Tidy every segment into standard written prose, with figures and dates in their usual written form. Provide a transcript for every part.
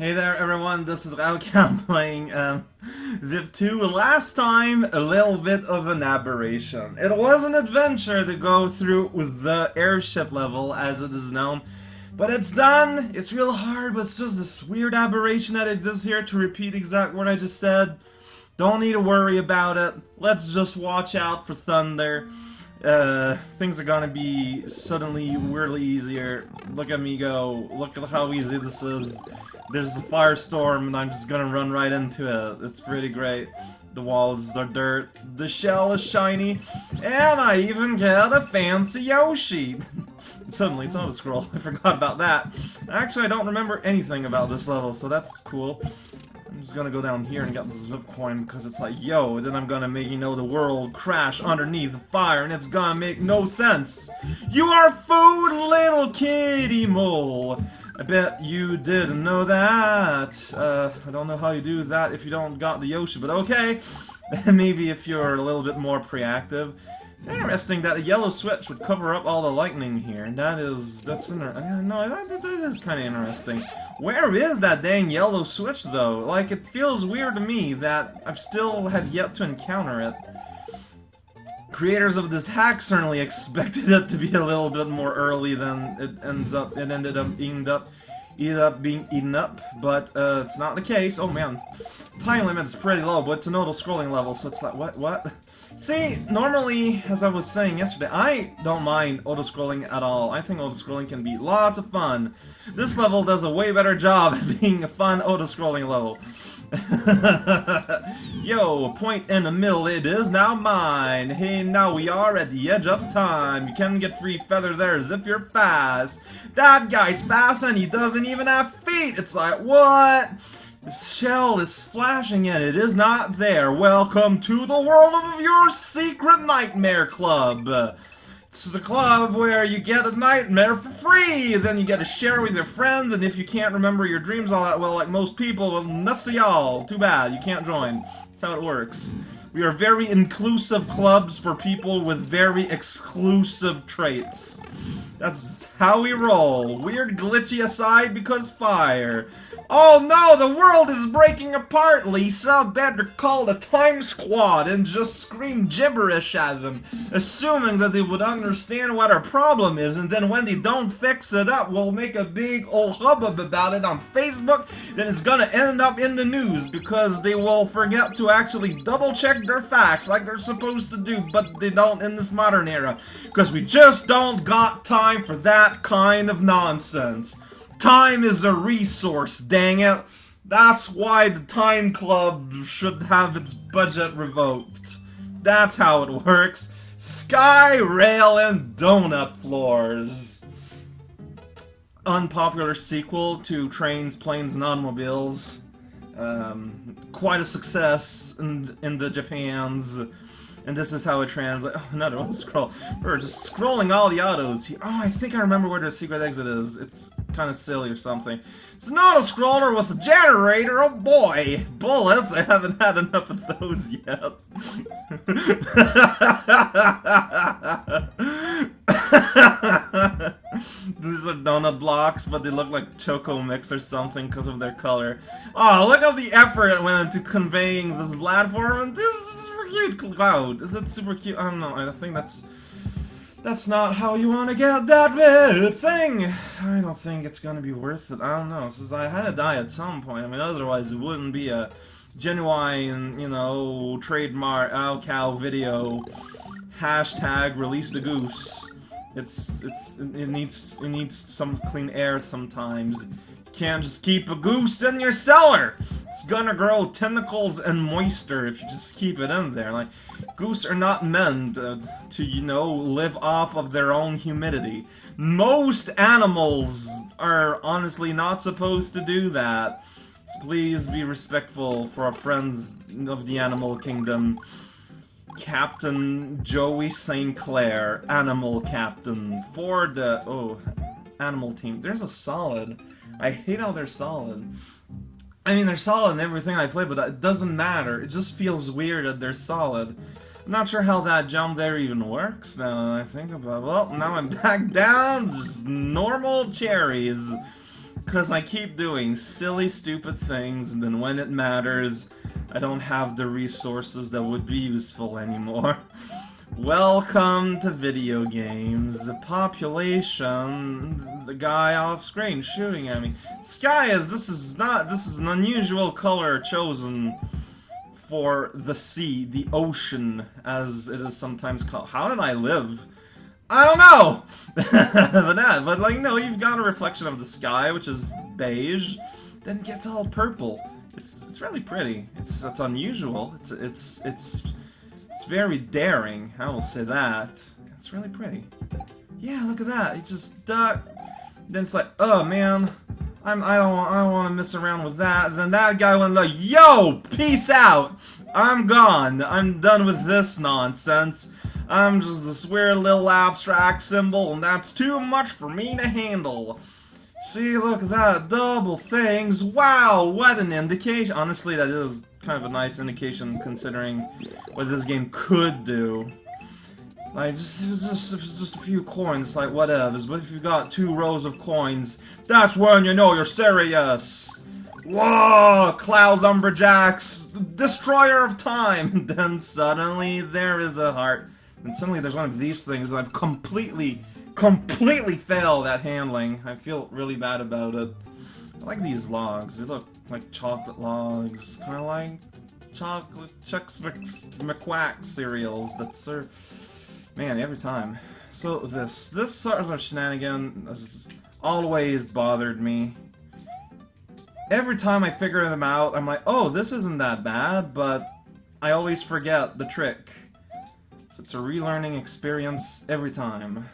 Hey there everyone, this is Raukam playing VIP2. Last time, a little bit of an aberration. It was an adventure to go through with the airship level, as it is known. But it's done, it's real hard, but it's just this weird aberration that exists here. To repeat exactly what I just said, don't need to worry about it. Let's just watch out for thunder. Things are gonna be suddenly weirdly easier. Look at me go, look at how easy this is. There's a firestorm and I'm just gonna run right into it. It's pretty great. The walls are dirt, the shell is shiny, and I even get a fancy Yoshi! Suddenly, it's not a scroll. I forgot about that. Actually, I don't remember anything about this level, so that's cool. I'm just gonna go down here and get the zip coin because it's like, yo, then I'm gonna make the world crash underneath the fire and it's gonna make no sense. You are food, little kitty mole! I bet you didn't know that. I don't know how you do that if you don't got the Yoshi, but okay. Maybe if you're a little bit more proactive. Interesting that a yellow switch would cover up all the lightning here. That is kind of interesting. Where is that dang yellow switch though? Like, it feels weird to me that I still have yet to encounter it. Creators of this hack certainly expected it to be a little bit more early than it ended up being eaten up, but it's not the case. Oh man, time limit is pretty low, but it's an auto-scrolling level, so it's like, what? See, normally, as I was saying yesterday, I don't mind auto-scrolling at all. I think auto-scrolling can be lots of fun. This level does a way better job at being a fun auto-scrolling level. Yo, point in the middle, it is now mine. Hey, now we are at the edge of time. You can get free feather there as if you're fast. That guy's fast and he doesn't even have feet. It's like, what? This shell is flashing and it is not there. Welcome to the world of your secret nightmare club. It's the club where you get a nightmare for free, then you get to share with your friends, and if you can't remember your dreams all that well like most people, well, that's to y'all. Too bad, you can't join. That's how it works. We are very inclusive clubs for people with very exclusive traits. That's just how we roll. Weird glitchy aside because fire. Oh no, the world is breaking apart, Lisa! Better call the Time Squad and just scream gibberish at them, assuming that they would understand what our problem is, and then when they don't fix it up, we'll make a big old hubbub about it on Facebook, then it's gonna end up in the news, because they will forget to actually double-check their facts like they're supposed to do, but they don't in this modern era, because we just don't got time for that kind of nonsense. Time is a resource, dang it. That's why the Time Club should have its budget revoked. That's how it works. Sky, rail, and donut floors. Unpopular sequel to Trains, Planes, and Automobiles. Quite a success in the Japans. And this is how it translates. Oh, another one scroll. We're just scrolling all the autos here. Oh, I think I remember where the secret exit is. It's kind of silly or something. It's not a scroller with a generator. Oh boy, bullets. I haven't had enough of those yet. These are donut blocks, but they look like Choco Mix or something because of their color. Oh, look at the effort it went into conveying this platform, and this is super cute cloud. Is it super cute? I don't know. I think that's not how you want to get that red thing. I don't think it's gonna be worth it. I don't know. Since I had to die at some point. I mean, otherwise it wouldn't be a genuine, trademark cow video. Hashtag release the goose. It needs some clean air sometimes. You can't just keep a goose in your cellar. It's gonna grow tentacles and moisture if you just keep it in there. Like, goose are not meant to, live off of their own humidity. Most animals are honestly not supposed to do that. So please be respectful for our friends of the animal kingdom. Captain Joey St. Clair, Animal Captain, for the, Animal Team. There's a solid. I hate how they're solid. I mean, they're solid in everything I play, but it doesn't matter. It just feels weird that they're solid. I'm not sure how that jump there even works now that I think about it. Well, now I'm back down, just normal cherries. Because I keep doing silly, stupid things, and then when it matters, I don't have the resources that would be useful anymore. Welcome to video games. The population, the guy off screen shooting at me. This is an unusual color chosen for the sea, the ocean, as it is sometimes called. How did I live? I don't know! but like, no, you've got a reflection of the sky, which is beige, then it gets all purple. It's really pretty. It's unusual. It's very daring, I will say that. It's really pretty. Yeah, look at that. You just duck. Then it's like, oh man, I don't want to mess around with that. And then that guy went like, yo, peace out. I'm gone. I'm done with this nonsense. I'm just this weird little abstract symbol, and that's too much for me to handle. See, look at that, double things. Wow, what an indication. Honestly, that is kind of a nice indication considering what this game could do. Like, if it's just a few coins, like, whatevs. But if you've got 2 rows of coins, that's when you know you're serious. Whoa, Cloud Lumberjacks, destroyer of time. Then suddenly there is a heart. And suddenly there's one of these things, and I've completely failed at handling. I feel really bad about it. I like these logs. They look like chocolate logs. Kind of like chocolate Chex McQuack cereals that serve... Man, every time. So this sort of shenanigan has always bothered me. Every time I figure them out, I'm like, oh, this isn't that bad, but I always forget the trick. So it's a relearning experience every time.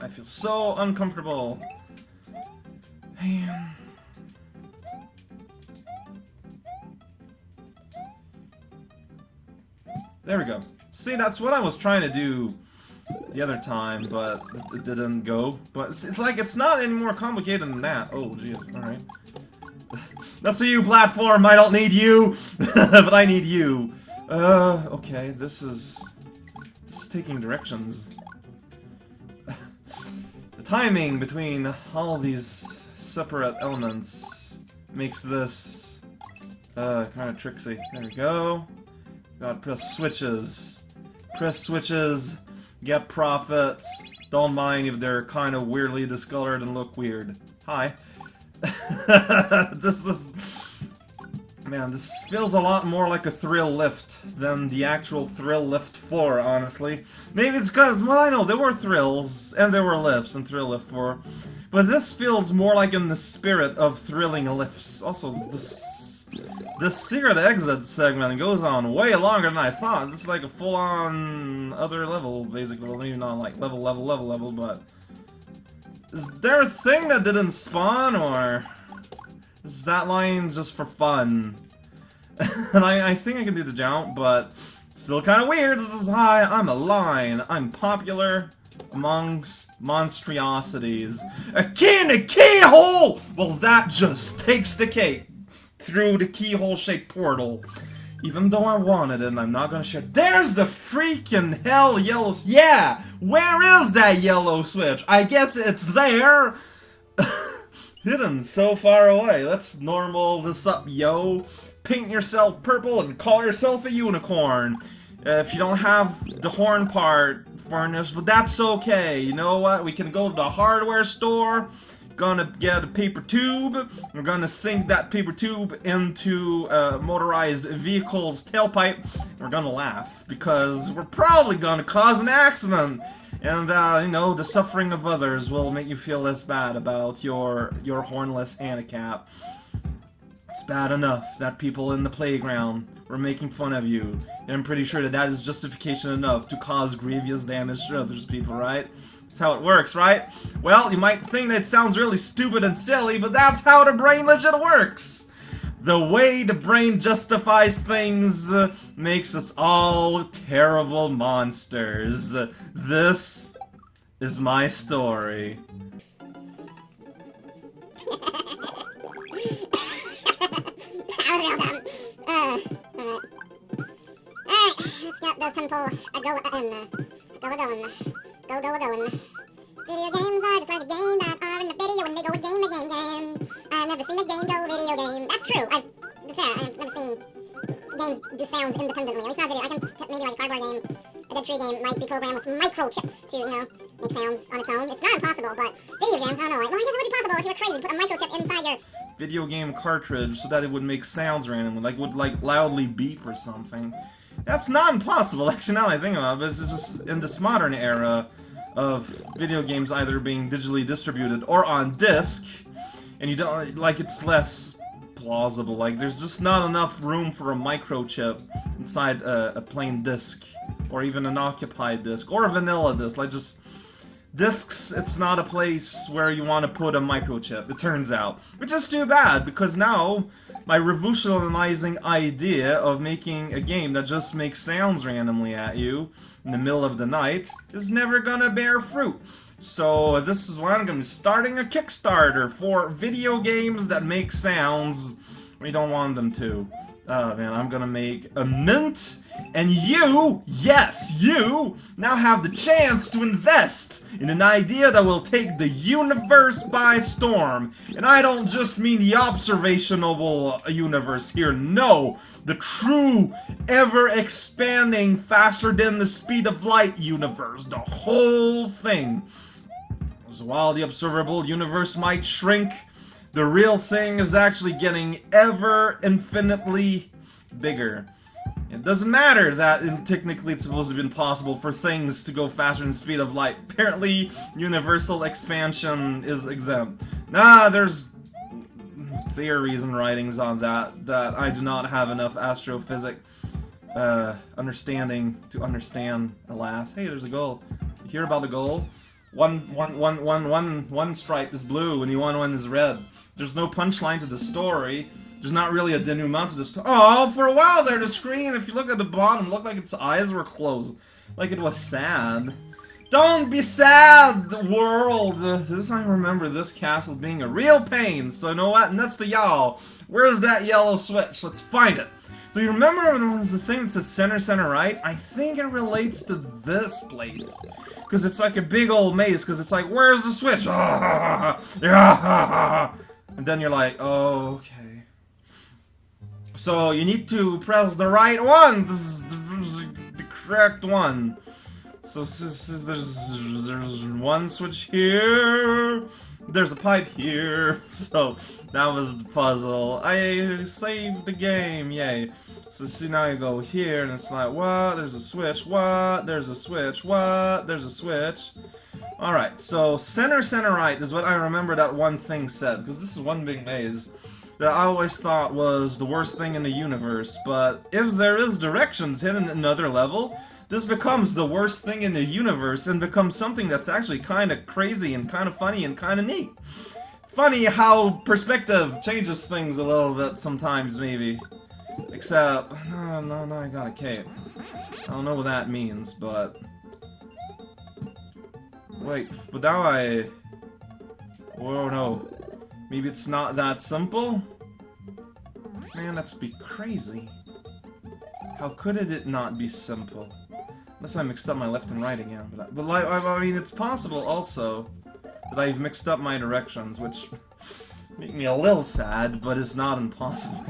I feel so uncomfortable. Man. There we go. See, that's what I was trying to do the other time, but it didn't go. But it's like, it's not any more complicated than that. Oh, jeez. Alright. That's a you platform, I don't need you! But I need you. Okay, this is taking directions. The timing between all these separate elements makes this kind of tricksy. There we go. Gotta press switches. Press switches, get profits. Don't mind if they're kind of weirdly discolored and look weird. Hi. This is... Man, this feels a lot more like a thrill lift than the actual thrill lift 4, honestly. Maybe it's because, well, I know, there were thrills, and there were lifts in thrill lift 4. But this feels more like in the spirit of thrilling lifts. Also, this secret exit segment goes on way longer than I thought. This is like a full-on other level, basically. Well, maybe not like level, but... Is there a thing that didn't spawn, or... is that line just for fun? And I think I can do the jump, but it's still kind of weird. This is hi, I'm a line. I'm popular amongst monstrosities. A key in a keyhole! Well, that just takes the cake through the keyhole-shaped portal. Even though I wanted it, and I'm not gonna share. There's the freaking hell yellow... Yeah! Where is that yellow switch? I guess it's there! Hidden so far away. Let's normal this up, yo. Paint yourself purple and call yourself a unicorn. If you don't have the horn part furnished, but that's okay. You know what? We can go to the hardware store. Gonna get a paper tube. We're gonna sink that paper tube into a motorized vehicle's tailpipe. We're gonna laugh because we're probably gonna cause an accident. And, you know, the suffering of others will make you feel less bad about your hornless handicap. It's bad enough that people in the playground were making fun of you. And I'm pretty sure that that is justification enough to cause grievous damage to others people, right? That's how it works, right? Well, you might think that it sounds really stupid and silly, but that's how the brain legit works! The way the brain justifies things makes us all terrible monsters. This is my story. Alright, let's get those temple going. Video games are just like a game that are in the video and they go game. I've never seen a game go video game. That's true. To be fair, I've never seen games do sounds independently. At least not video. I can maybe like a cardboard game, a Dead Tree game might be programmed with microchips to, make sounds on its own. It's not impossible, but video games, I don't know. Well, I guess it would be possible if you were crazy to put a microchip inside your video game cartridge so that it would make sounds randomly, like would loudly beep or something. That's not impossible, actually, now that I think about it. It's just in this modern era of video games either being digitally distributed or on disc, and you don't, like, it's less plausible. Like, there's just not enough room for a microchip inside a plain disc, or even an occupied disc, or a vanilla disc. Like, just discs, it's not a place where you want to put a microchip, it turns out. Which is too bad, because now my revolutionizing idea of making a game that just makes sounds randomly at you in the middle of the night is never gonna bear fruit. So this is why I'm gonna be starting a Kickstarter for video games that make sounds when you don't want them to. Oh man, I'm gonna make a mint, and you, yes, you, now have the chance to invest in an idea that will take the universe by storm. And I don't just mean the observational universe here, no, the true, ever-expanding, faster than the speed of light universe, the whole thing. So while the observable universe might shrink, the real thing is actually getting ever infinitely bigger. It doesn't matter that technically it's supposed to be impossible for things to go faster than the speed of light. Apparently, universal expansion is exempt. Nah, there's theories and writings on that I do not have enough astrophysics understanding to understand, alas. Hey, there's a goal. You hear about the goal? One stripe is blue and one is red. There's no punchline to the story. There's not really a denouement to the story. Oh, for a while there, the screen, if you look at the bottom, looked like its eyes were closed. Like it was sad. Don't be sad, world! I remember this castle being a real pain, so you know what? Nuts to y'all. Where's that yellow switch? Let's find it. Do you remember when there was the thing that said center, right? I think it relates to this place. Because it's like a big old maze, because it's like, where's the switch? And then you're like, oh, okay. So you need to press the right one. This is the correct one. So there's one switch here. There's a pipe here. So that was the puzzle. I saved the game. Yay. So see, now you go here and it's like, what? There's a switch. What? There's a switch. What? There's a switch. Alright, so center right is what I remember that one thing said, because this is one big maze that I always thought was the worst thing in the universe, but if there is directions hidden in another level, this becomes the worst thing in the universe and becomes something that's actually kind of crazy and kind of funny and kind of neat. Funny how perspective changes things a little bit sometimes, maybe. Except, no, I got a cape. I don't know what that means, but... Wait, but now I... Oh no. Maybe it's not that simple? Man, that's be crazy. How could it not be simple? Unless I mixed up my left and right again. But I mean, it's possible also that I've mixed up my directions, which make me a little sad, but it's not impossible.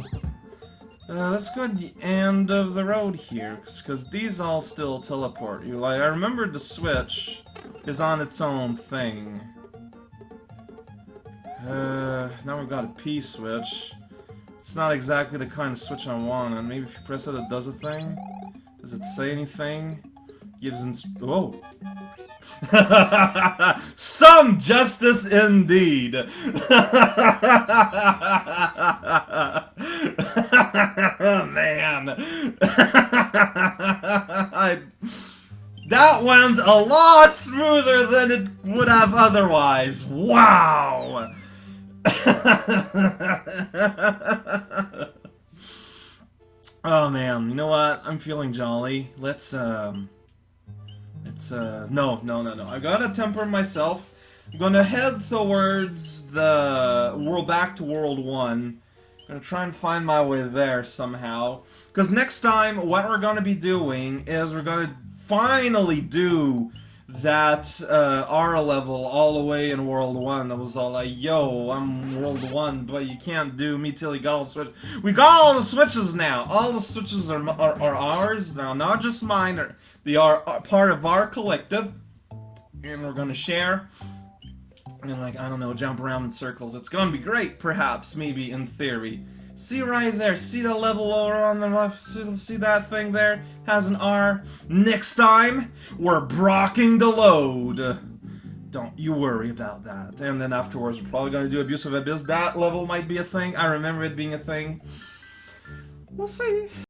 Let's go to the end of the road here, because these all still teleport you. Like, I remember the switch is on its own thing. Now we've got a P switch. It's not exactly the kind of switch I want, and maybe if you press it, it does a thing? Does it say anything? Gives whoa. Some justice indeed! Man. That went a lot smoother than it would have otherwise. Wow! Oh man, you know what? I'm feeling jolly. No. I gotta temper myself. I'm gonna head towards the world, back to World 1. Gonna try and find my way there somehow. Because next time, what we're gonna be doing is we're gonna finally do that R level all the way in World 1. I was all like, yo, I'm World 1, but you can't do me till you got all the switches. We got all the switches now. All the switches are ours. They're not just mine. They are part of our collective. And we're gonna share. And like, I don't know, jump around in circles. It's gonna be great, perhaps, maybe, in theory. See right there, see the level over on the left, see that thing there? Has an R. Next time, we're brocking the load. Don't you worry about that. And then afterwards, we're probably gonna do Abusive Abyss. That level might be a thing. I remember it being a thing. We'll see.